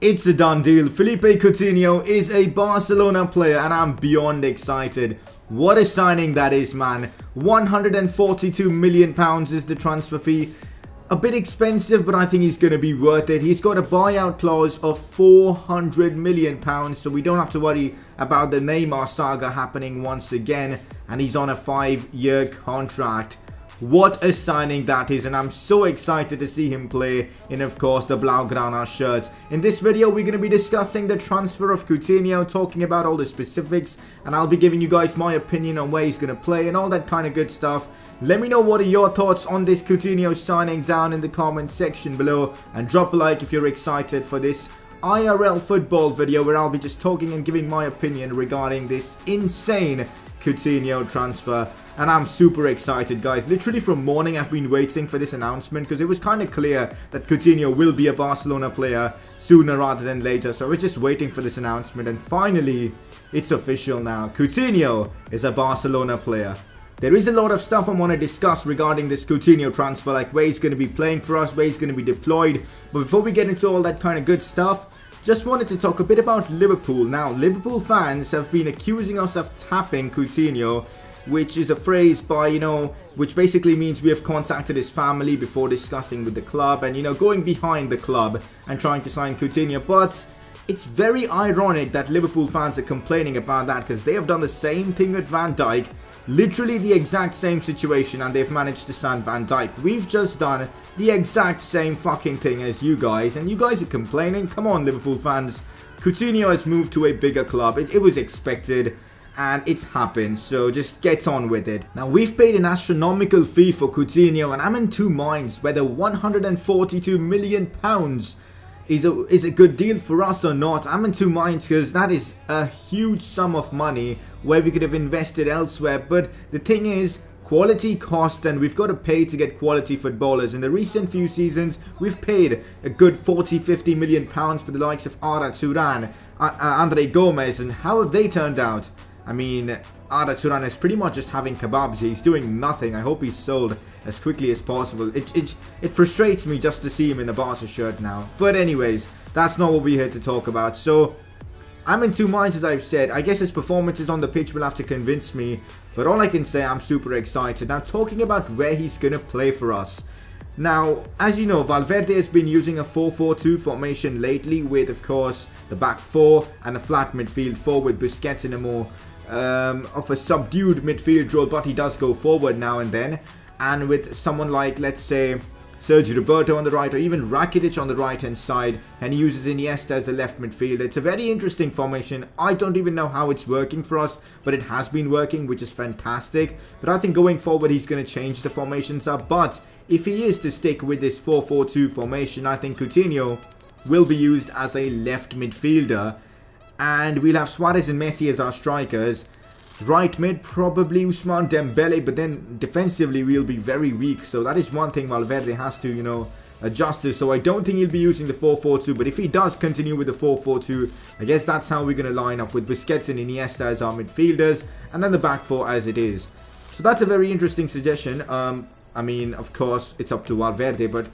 It's a done deal. Felipe Coutinho is a Barcelona player and I'm beyond excited. What a signing that is, man. £142 million is the transfer fee. A bit expensive, but I think he's going to be worth it. He's got a buyout clause of £400 million, so we don't have to worry about the Neymar saga happening once again. And he's on a 5-year contract. What a signing that is, and I'm so excited to see him play in, of course, the Blaugrana shirt. In this video, we're going to be discussing the transfer of Coutinho, talking about all the specifics, and I'll be giving you guys my opinion on where he's going to play and all that kind of good stuff. Let me know what are your thoughts on this Coutinho signing down in the comment section below, and drop a like if you're excited for this IRL football video where I'll be just talking and giving my opinion regarding this insane Coutinho transfer. And I'm super excited, guys. Literally from morning I've been waiting for this announcement because it was kind of clear that Coutinho will be a Barcelona player sooner rather than later. So I was just waiting for this announcement, and finally it's official now. Coutinho is a Barcelona player. There is a lot of stuff I want to discuss regarding this Coutinho transfer, like where he's going to be playing for us, where he's going to be deployed. But before we get into all that kind of good stuff, just wanted to talk a bit about Liverpool. Now, Liverpool fans have been accusing us of tapping Coutinho, which is a phrase by, which basically means we have contacted his family before discussing with the club and, going behind the club and trying to sign Coutinho. But it's very ironic that Liverpool fans are complaining about that because they have done the same thing with Van Dijk. Literally the exact same situation, and they've managed to sign Van Dijk. We've just done the exact same fucking thing as you guys, and you guys are complaining? Come on, Liverpool fans. Coutinho has moved to a bigger club. It was expected, and it's happened, so just get on with it. Now, we've paid an astronomical fee for Coutinho, and I'm in two minds whether £142 million is a good deal for us or not. I'm in two minds because that is a huge sum of money where we could have invested elsewhere. But the thing is, quality costs, and we've got to pay to get quality footballers. In the recent few seasons, we've paid a good 40-50 million pounds for the likes of Arda Turan, Andre Gomez, and how have they turned out? I mean, Arda Turan is pretty much just having kebabs. He's doing nothing. I hope he's sold as quickly as possible. It frustrates me just to see him in a Barca shirt now. But anyways, that's not what we're here to talk about. So, I'm in two minds, as I've said. I guess his performances on the pitch will have to convince me. But all I can say, I'm super excited. Now, talking about where he's going to play for us. Now, as you know, Valverde has been using a 4-4-2 formation lately with, of course, the back four and a flat midfield four with Busquets in a more of a subdued midfield role, but he does go forward now and then. And with someone like, let's say, Sergio Roberto on the right, or even Rakitic on the right hand side, and he uses Iniesta as a left midfielder. It's a very interesting formation. I don't even know how it's working for us, but it has been working, which is fantastic. But I think going forward he's going to change the formations up. But if he is to stick with this 4-4-2 formation, I think Coutinho will be used as a left midfielder, and we'll have Suarez and Messi as our strikers. Right mid, probably Ousmane Dembele, but then defensively we'll be very weak. So that is one thing Valverde has to, adjust to. So I don't think he'll be using the 4-4-2, but if he does continue with the 4-4-2, I guess that's how we're going to line up with Busquets and Iniesta as our midfielders, and then the back four as it is. So that's a very interesting suggestion. I mean, of course, it's up to Valverde, but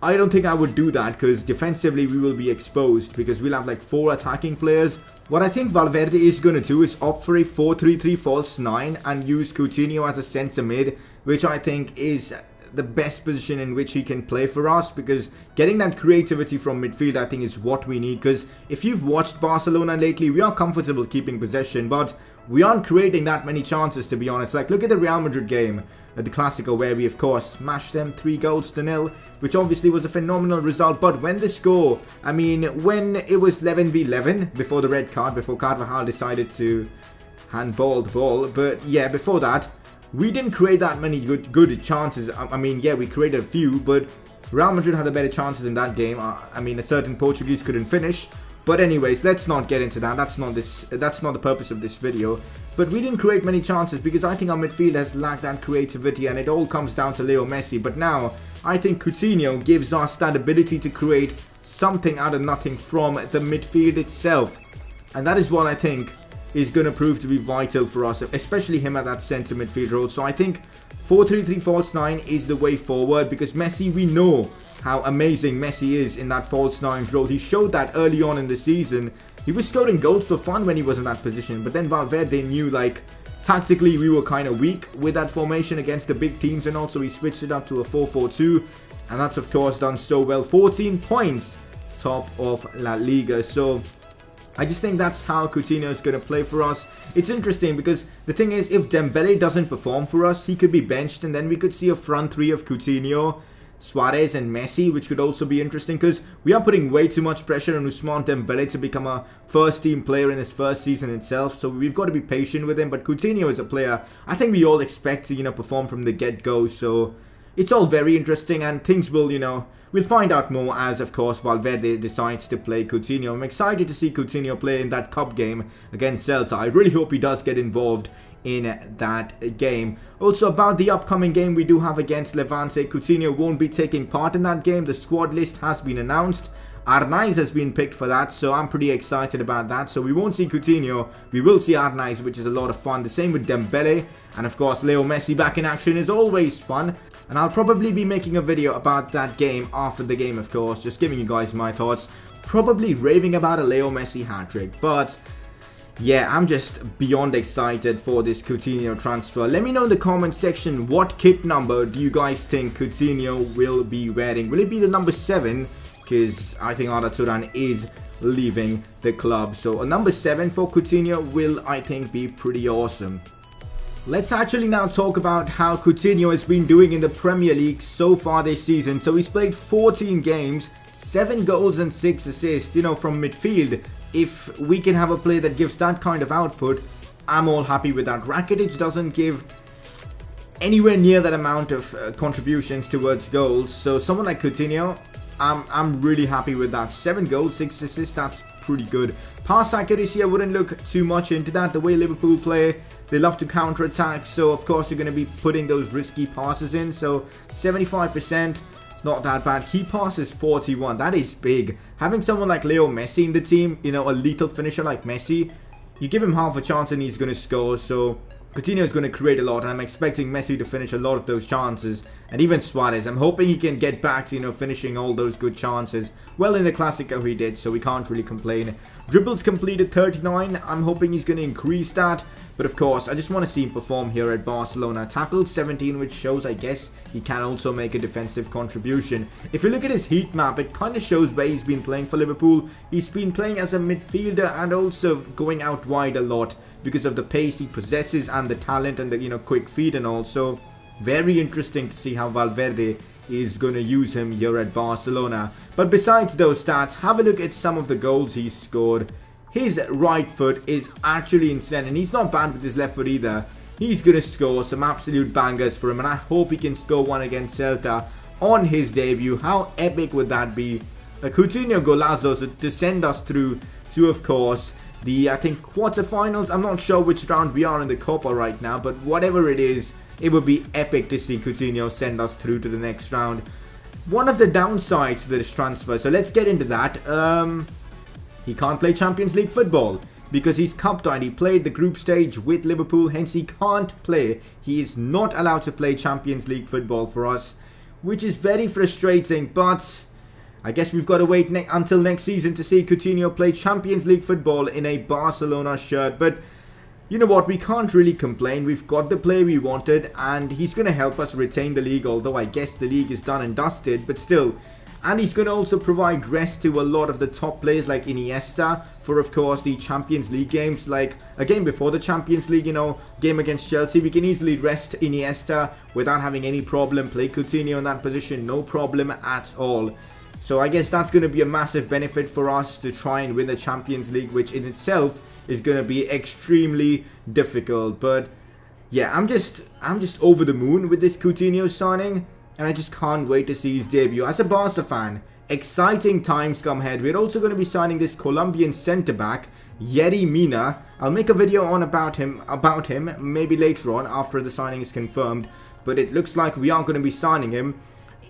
I don't think I would do that because defensively we will be exposed because we'll have like 4 attacking players. What I think Valverde is going to do is opt for a 4-3-3 false 9 and use Coutinho as a centre mid, which I think is the best position in which he can play for us, because getting that creativity from midfield I think is what we need. Because if you've watched Barcelona lately, we are comfortable keeping possession, but we aren't creating that many chances, to be honest. Like, look at the Real Madrid game at the Clasico, where we of course smashed them 3-0, which obviously was a phenomenal result. But when the score, I mean, when it was 11v11 before the red card, before Carvajal decided to handball the ball, but yeah, before that we didn't create that many good chances. I mean, yeah, we created a few, but Real Madrid had the better chances in that game. I mean, a certain Portuguese couldn't finish. But anyways, let's not get into that. That's not the purpose of this video. But we didn't create many chances because I think our midfield has lacked that creativity, and it all comes down to Leo Messi. But now, I think Coutinho gives us that ability to create something out of nothing from the midfield itself. And that is what I think is going to prove to be vital for us, especially him at that centre midfield role. So I think 4-3-3 false 9 is the way forward, because Messi, we know how amazing Messi is in that false 9 role. He showed that early on in the season. He was scoring goals for fun when he was in that position, but then Valverde knew, like, tactically we were kind of weak with that formation against the big teams, and also he switched it up to a 4-4-2, and that's of course done so well. 14 points, top of La Liga. So I just think that's how Coutinho is going to play for us. It's interesting because the thing is, if Dembele doesn't perform for us, he could be benched, and then we could see a front three of Coutinho, Suarez and Messi, which could also be interesting, because we are putting way too much pressure on Ousmane Dembele to become a first team player in his first season itself. So we've got to be patient with him. But Coutinho is a player I think we all expect to, perform from the get-go. So it's all very interesting, and things will, we'll find out more as, of course, Valverde decides to play Coutinho. I'm excited to see Coutinho play in that cup game against Celta. I really hope he does get involved in that game. Also, about the upcoming game we do have against Levante, Coutinho won't be taking part in that game. The squad list has been announced. Arnaiz has been picked for that, so I'm pretty excited about that. So we won't see Coutinho, we will see Arnaiz, which is a lot of fun. The same with Dembele, and of course Leo Messi back in action is always fun. And I'll probably be making a video about that game after the game, of course, just giving you guys my thoughts. Probably raving about a Leo Messi hat-trick, but yeah, I'm just beyond excited for this Coutinho transfer. Let me know in the comment section, what kit number do you guys think Coutinho will be wearing? Will it be the number 7? Because I think Arda Turan is leaving the club. So a number 7 for Coutinho will, I think, be pretty awesome. Let's actually now talk about how Coutinho has been doing in the Premier League so far this season. So he's played 14 games, 7 goals and 6 assists, from midfield. If we can have a player that gives that kind of output, I'm all happy with that. Rakitic doesn't give anywhere near that amount of contributions towards goals. So someone like Coutinho, I'm really happy with that. 7 goals, 6 assists, that's pretty good. Pass accuracy, I wouldn't look too much into that. The way Liverpool play, they love to counter-attack, so of course you're going to be putting those risky passes in. So 75%, not that bad. Key passes 41, that is big. Having someone like Leo Messi in the team, a lethal finisher like Messi, you give him half a chance and he's going to score. So Coutinho is going to create a lot, and I'm expecting Messi to finish a lot of those chances. And even Suarez, I'm hoping he can get back to, finishing all those good chances. Well, in the Clasico he did, so we can't really complain. Dribbles completed 39, I'm hoping he's going to increase that. But of course, I just want to see him perform here at Barcelona. Tackled 17, which shows, I guess, he can also make a defensive contribution. If you look at his heat map, it kind of shows where he's been playing for Liverpool. He's been playing as a midfielder and also going out wide a lot because of the pace he possesses and the talent and the, quick feet and all. So very interesting to see how Valverde is going to use him here at Barcelona. But besides those stats, have a look at some of the goals he's scored. His right foot is actually insane, and he's not bad with his left foot either. He's going to score some absolute bangers for him, and I hope he can score one against Celta on his debut. How epic would that be? A Coutinho golazo to send us through to, of course, the, I think, quarterfinals. I'm not sure which round we are in the Copa right now, but whatever it is, it would be epic to see Coutinho send us through to the next round. One of the downsides to this transfer, so let's get into that. He can't play Champions League football because he's cup tied. He played the group stage with Liverpool, hence he can't play. He is not allowed to play Champions League football for us, which is very frustrating, but I guess we've got to wait until next season to see Coutinho play Champions League football in a Barcelona shirt. But you know what, we can't really complain. We've got the player we wanted, and he's going to help us retain the league, although I guess the league is done and dusted, but still. And he's going to also provide rest to a lot of the top players like Iniesta for, of course, the Champions League games. Like a game before the Champions League, game against Chelsea, we can easily rest Iniesta without having any problem. Play Coutinho in that position, no problem at all. So I guess that's going to be a massive benefit for us to try and win the Champions League, which in itself is going to be extremely difficult. But yeah, I'm just over the moon with this Coutinho signing. And I just can't wait to see his debut. As a Barca fan, exciting times come ahead. We're also going to be signing this Colombian centre-back, Yerry Mina. I'll make a video on about him maybe later on after the signing is confirmed. But it looks like we are going to be signing him.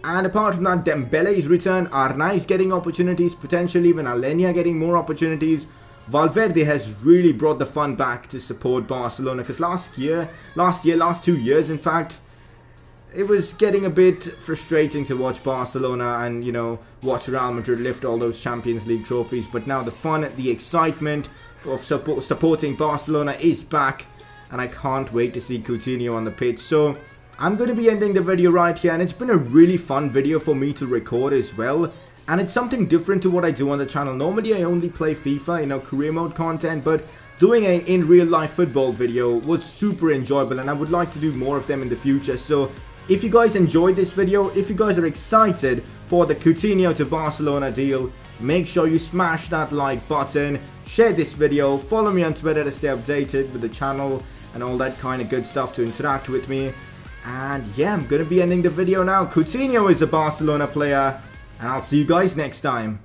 And apart from that, Dembele's return, Arnaiz getting opportunities, potentially even Alenia getting more opportunities. Valverde has really brought the fun back to support Barcelona, because last 2 years in fact, it was getting a bit frustrating to watch Barcelona and, you know, watch Real Madrid lift all those Champions League trophies. But now the fun, the excitement of supporting Barcelona is back, and I can't wait to see Coutinho on the pitch. So I'm going to be ending the video right here, and it's been a really fun video for me to record as well. And it's something different to what I do on the channel. Normally I only play FIFA, you know, career mode content, but doing a in real life football video was super enjoyable, and I would like to do more of them in the future. So if you guys enjoyed this video, if you guys are excited for the Coutinho to Barcelona deal, make sure you smash that like button, share this video, follow me on Twitter to stay updated with the channel and all that kind of good stuff to interact with me. And yeah, I'm going to be ending the video now. Coutinho is a Barcelona player, and I'll see you guys next time.